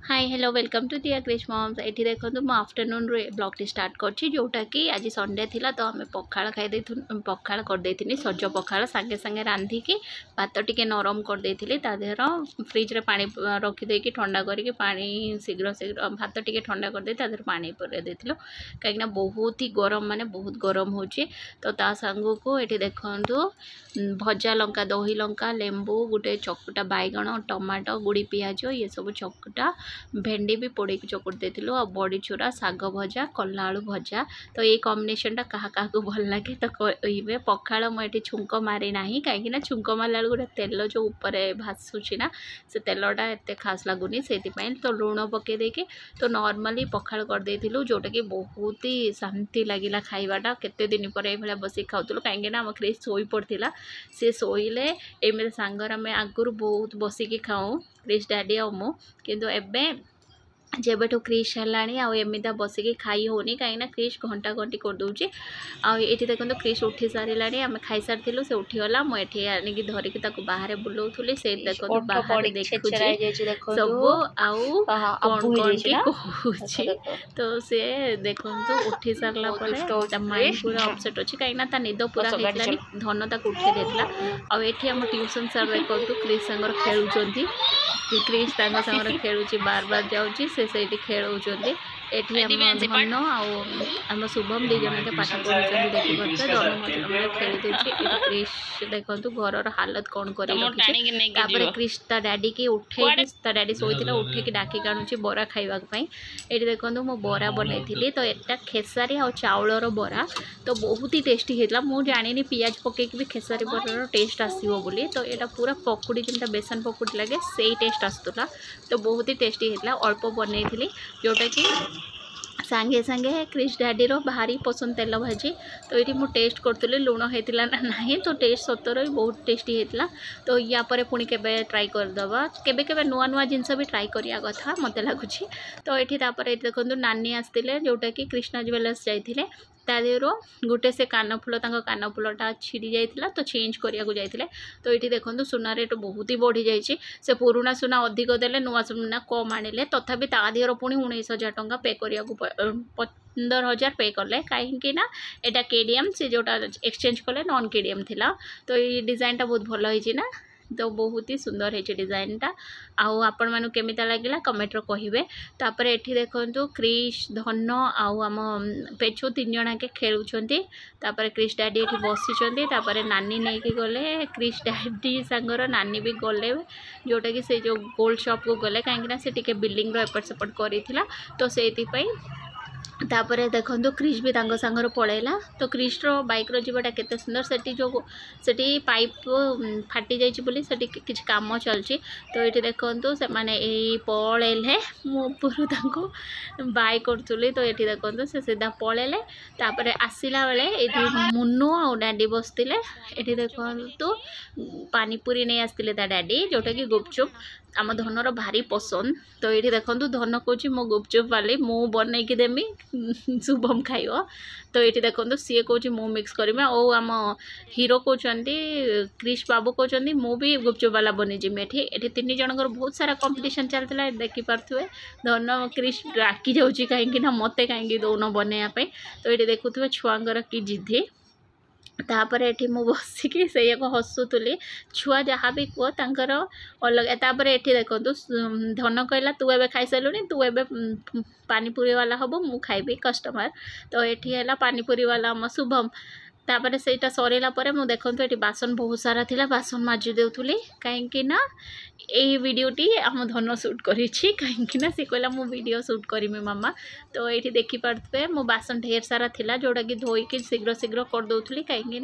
Hi hello welcome to दिया Krrish mums. ये देखो मु आफ्टरनून रे ब्लॉग टी स्टार्ट करछि जोटा कि आज संडे थिला तो हमें पखाळ खाई देथु पखाळ कर देथिनी सज पखाळ संगे संगे रांधी की भात टिके नरम कर देथिली ता देहर फ्रिज रे पानी रखी दे कि ठंडा करके पानी शीघ्र शीघ्र भात टिके ठंडा कर दे ता देहर पानी पुरे देथिलो काईना बहुत ही गरम माने बहुत गरम होछि। तो ता संग को एठी देखंतु भजा लंका दही लंका लेंबू गुटे चकुटा बैगण टमाटो गुड़ी पियाज ये सब चकुटा भेंडी भी पोड़ी चकुट देथिलु आ बड़ी चूरा साग भजा कल्ला आलू भजा। तो ये कॉम्बिनेशन टा कहा कहा को भल लगे तो कहबे पखाळ मुझे छुंक मारी ना कहीं छुंक मारला गोटे तेल जो ऊपर भासुची ना से तेलटा एत खास लगुनि से तो लुण पके देके तो नॉर्मली पखाळ कर देथिलु जोटा कि बहुत ही शांति लगिला खाइबाटा केते दिन पर ए भला बसी खाउतलु कहीं ना क्रिश सोई पड़थिला से सोइले एमे सांगर आम आगुरु बहुत बसिकी खाऊँ क्रिश डैडी आ मु किंतु एबे जेबेठू क्रिश है आमती बसिकी खाई होनी कहीं क्रिश घंटा घंटी कर दूची आठी देखो क्रिश उठी सारे आम खाई सारी से उठीगला मुझे आनिकी धरिकी बाहर बुलाऊली से देखो बाहर देखुची सब आउची तो सी देखो उठी सारा माइंड पूरा अपसेट अच्छी कहीं निद पूरा होता धन तक उठे देता आठी आम ट्यूशन सर देखो क्रिश सांगर खेलुंट क्रिश सांगर खेलुची बार बार जाऊँगी से खेलुंट एठी धन आम शुभम दी जन पाठ पढ़ुं देखिए धन मजे खेली दूसरी क्रिश देखो घर हालत कौन कर क्रिश ता डैडी की उठे ता डैडी शोला उठे डाकिक आणुची बरा खावाई ये देखो मो बरा बनई तो यहाँ खेसारी आ चाउलर बरा तो बहुत ही टेस्टी होता मुझे जानी पियाज पकई भी खेसारी बरार टेस्ट आसो बोली तो यहाँ पूरा पकुड़ी जमीन बेसन पकुड़ी लगे से टेस्ट आसूला तो बहुत ही टेस्टी होता अल्प बनई जोटा कि सांगे सांगे क्रिश डैडी रो भारी पसंद तेल भाजी तो ये मुझे टेस्ट करूँ लुण होता ना ना तो टेस्ट सतर बहुत टेस्टी होता तो या पर पुणी के ट्राई करदे केबे नुआ नुआ जिनस भी ट्राई करिया कथा मत लगुच तो ये देखो नानी आसते जोटा कि कृष्णा ज्वेलर्स जाइए तादेर गोटे से कानफुल कानफुलटा छिड़ी जाता तो चेंज करने तो ये देखो सुना रेट बहुत ही बढ़ी जाइए से पुराणा सुना अधिक देले नुआ सुना कम आनिले तथापि तादेर पुणी 19,000 टंका पे करिया 15,000 पे कले कहीं यहाँ केडीएम से जोटा एक्सचेंज कले नॉन केडीएम थिला तो ये डिजाइन बहुत भल होइछि ना तो बहुत ही सुंदर है डिजाइनटा आपण मानु केमिता लगिला कमेंट रो कहिबे। तापर एठी देखंतु क्रिश धन आम पेचू 3 जना के खेलुछंती तापर क्रिश डैडी एठी बसिछंती तापर नानी नै के गले क्रिश डैडी संगर नानी भी गले जोटा कि से जो गोल्ड शॉप को गले कहीं से टिके बिल्डिंग रो एपट सेपट करिथिला तो सेति पई तापर देखो क्रिश भी सांगर पलैला तो क्रिश रो बाइक रो जीवाटा केते सुंदर सेठी पाइप फाटी जाइए सेठी किछ काम चलची तो ये देखो से माने पलैले मुझे बाय करूँ तो ये देखो से सीधा पलैले तापर आसला बेले ये मुन्नू आ डैडी बसते ये देखो पानीपुरी नहीं आसते ता डैडी जोटा कि गुपचुप आम धनर भारी पसंद तो ये देखो धन कौच मो गुपचुप वाली मु बनई देमी शुभम खाइब तो ये देखो सी कौच मु मिक्स करी और आम हीरो कहते क्रिश बाबू कहते मु भी गुपचुप वाला बनी जिमी ये 3 जनकर बहुत सारा कंपटीशन चलता देखिपे धन क्रिश राखी जाऊँगी कहीं मत कहीं दौन बनवाई तो ये देखुए छुआंर कि जिद्दी तापर एठी मु बसिकी से हसुली छुआ जहाँ भी कह तर अलग तापर एठी देखो धन कहला तू एबे खाई सारूनी तू एबे पानीपुरी वाला हम मु खाइबी कस्टमर तो एठी है पानीपुरी वाला आम शुभम तापर सेटा सरला मु देखो ये बासन बहुत सारा थिला बासन माजी देउथुली कहीं यही वीडियोटी आम धन सुट करी कहीं सी कहला मु वीडियो सुट करमी मामा तो ये देखिपे मो बासन ढेर सारा थिला जोटा कि धोईकी शीघ्र शीघ्र कर दौली कहीं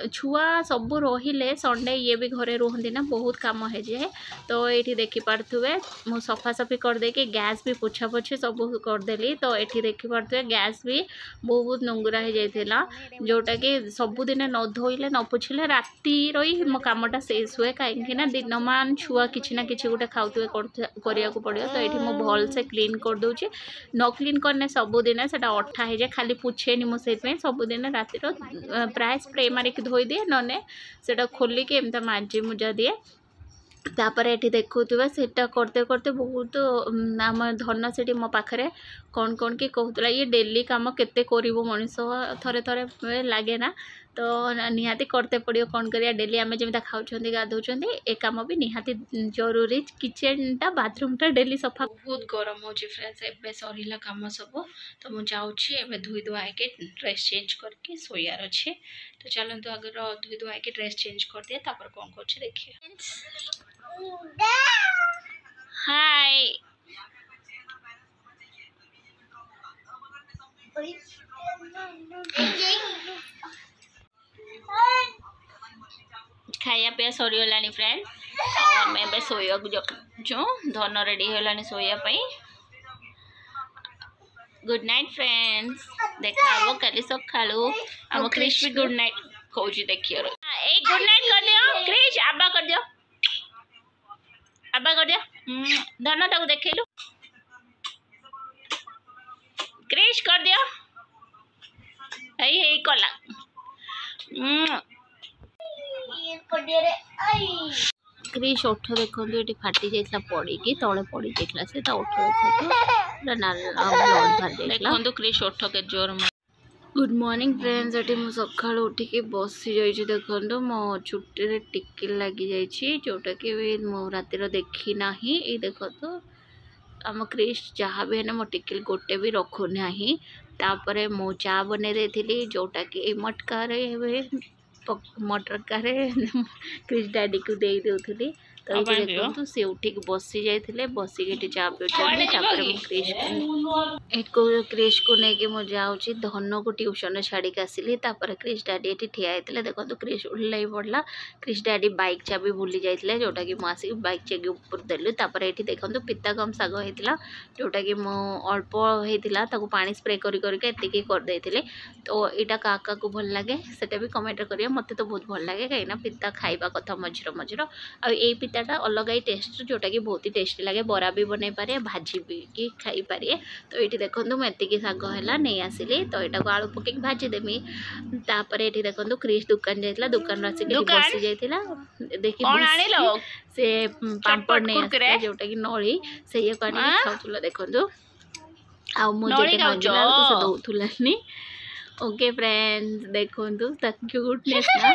छुआ सब रहिले संडे ये भी घरे रुहती ना बहुत कम हो जाए तो ये देखिपे मु सफासफी करदेकी गैस भी पोछा पोछी सब करदेली तो ये देखिपे गैस भी बहुत नुंगुरा हो जाता जोटा कि सबुदिन न धोइले न पोछिले राति रही मो कामटा शेष हुए कहीं दिन मान छुआ किसी ना किसी गोटे खाऊे करिया पड़ो तो ये मुझे भल से क्लीन कर दूची न क्लीन करने सबुदिन से अठा हो जाए खाली पुछेनी मुझे सबुदिन रातिर प्राय स्प्रे मारिक धोई दिए नने से खोलिकी एमती माजी मुजा दिए तापर ये देखुवा सेटा करते करते बहुत आम धन से मो पाखे कौन कौन कि कहूला ये डेली कम केते करिवो मनीष थरे थरे लगे ना तो निहाती करते पड़ो कौन करिया डेली आम जमी खाऊँ गाधौं ए कम भी निहाती जरूरी किचेनटा बाथरूमटा डेली सफा बहुत गरम हो फ्रेंड्स एबे सरला कम सब तो मुझे जाऊँगी धोई धुआ के ड्रेस चेंज करके सोयार अच्छे तो चलते अगर धोई धुआ के ड्रेस चेंज कर दिए तापर कौन कर देखिए हाय खाया पिया सरीगला फ्रेंड आम ए शोया जो धन ready Holani Shoya good night friends देखा कल सका आम क्रिश भी गुड नाइट कौच देखिए ए गुड नाइट कर दियो क्रिश आबा कर दियो आबा कर दियो धन ताको देखलु क्रिश कर दियो हे कला क्रिश ओठ देखो ये फाटी जाता पड़ी तले पड़ी जाता से ओठ देखो क्रिश ओठ के जोर गुड मॉर्निंग फ्रेंड्स ये मुझे सका उठिक बसी जाइए देखो मो छुट्टी टिके लगी जाइए जोटा कि मो रातिर देखी ना ये देख तो आम क्रिश जहाँ भी है मो टिकिल गोटे भी रखुना तापर मो चा बन थी जोटा कि मटका मटरका क्रिश डैडी को दे दूसरी तो ये देखो सी उठिक बसी जाते बसिक चा क्रिश क्रिश को लेकिन मुझे जाऊँगी धन को ट्यूशन छाड़ी आसली क्रिश डैडी ये ठिया होते देखो क्रिश उल्लाई पड़ा क्रिश डैडी बाइक चाबी भूली जाते जोटा कि मुझे बाइक चाबी ऊपर देलु ये देखो पिता कम शाग होता जोटा कि मो अल्प होता पानी स्प्रे करके करदे तो यहाँ क्या क्या को भल लगे सेटा भी कमेंट करिए मत तो बहुत भल लगे कहीं पिता खाइबा कथा मझिर मझिर आई पिताटा अलग ही टेस्ट जोटा कि बहुत ही टेस्टी लगे बरा भी बन पारे भाजी भी खाई पारे तो ये देखो मुझे शाग है नहीं आसिली तो यहाँ को आलू पक भाजीदेमी तापर ये देखो क्रिश दुकान जाइए दुकान आसिक बसी जाइए देखिए से पापड़ नहीं आसला जोटा कि नली से खाऊला देखो आ मुझे दौलानी ओके फ्रेंड्स देखो क्यूटनेस ना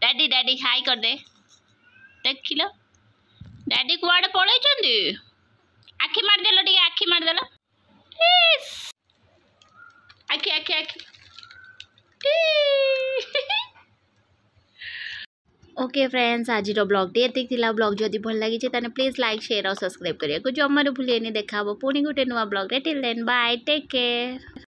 डैडी डैडी हाई कर दे देख लो डैडी कुआड़े पड़े आखि मारदेल टे आखि मारदेल आखि आखि आखि ओके फ्रेंड्स आज ब्लॉग ये ब्लॉग जदि भल लगी प्लीज लाइक शेयर और सब्सक्राइब करिए जमार भूलिए देखा पुणी गोटे नुआ blog till then bye take care.